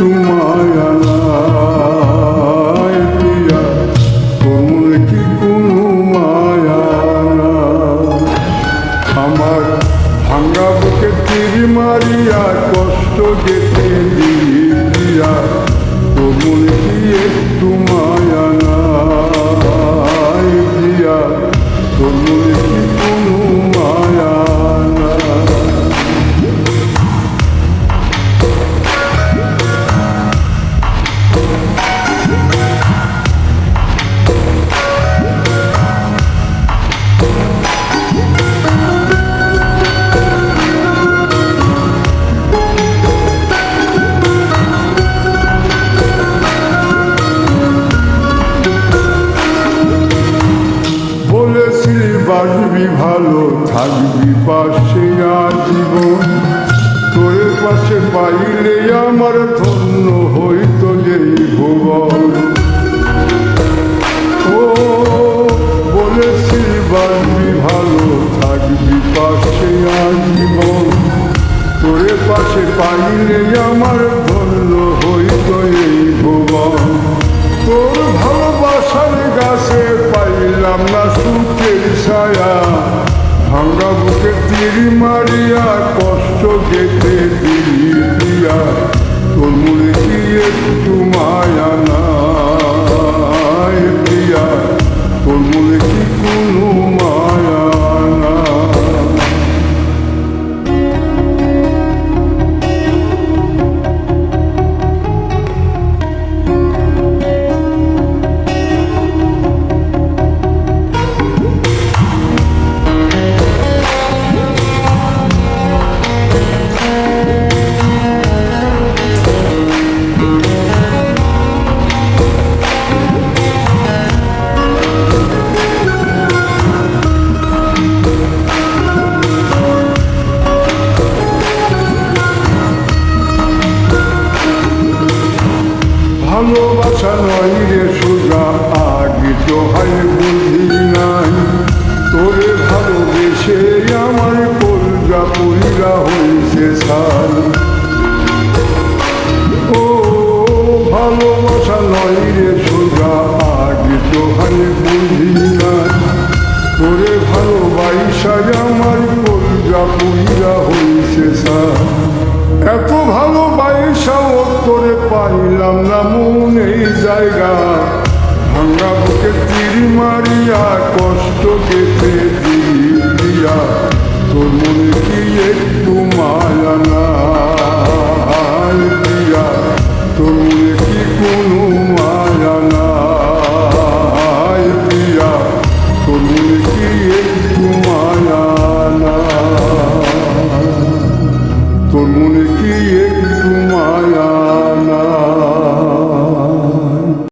একটু মায়া নাই প্রিয়া, তোর মনে কি কোনো মায়া নাই? আমার ভাঙ্গা বুকে তীর মারিয়া কষ্ট যেতে দিলি প্রিয়া, তোর মনে কি একটু মায়া নাই প্রিয়া, তোর মনে কি কোনো মায়া নাই? বাসবি ভালো থাকবি পাশে আজীবন, তোর পাশে পাইলে আমার ধন্য হইতো যেই ভুবন। ও বলেছি বাসবি ভালো থাকবি পাশে আজীবন, তোর পাশে পাইলে আমার ধন্য হইতো এই ভুবন। তোর ভালোবাসার গাছে পাইলাম না সুখের ছায়া, ভাঙ্গা বুকে তীর মারিয়া কষ্ট যেতে দিলি প্রিয়া, তোর মনে কি একটু মায়া নাই প্রিয়া, তোর মনে কি কোনো মায়া নাই? ভালোবাসা নয় রে সোজা আগে তো হয় বুঝি নাই, তোরে ভালোবেসে আমার কলজা পুরিরা হয়েছে সার। ও ভালোবাসা নয় রে সোজা আগে তো হয় বুঝি নাই, তোরে ভালোবাসা আমার কলজা পুরিরা হয়েছে সার। এত ভালোবাসাও তোরে পাইলাম না মনে জায়গা, ভাঙ্গা বুকে তীর মারিয়া কষ্ট যেতে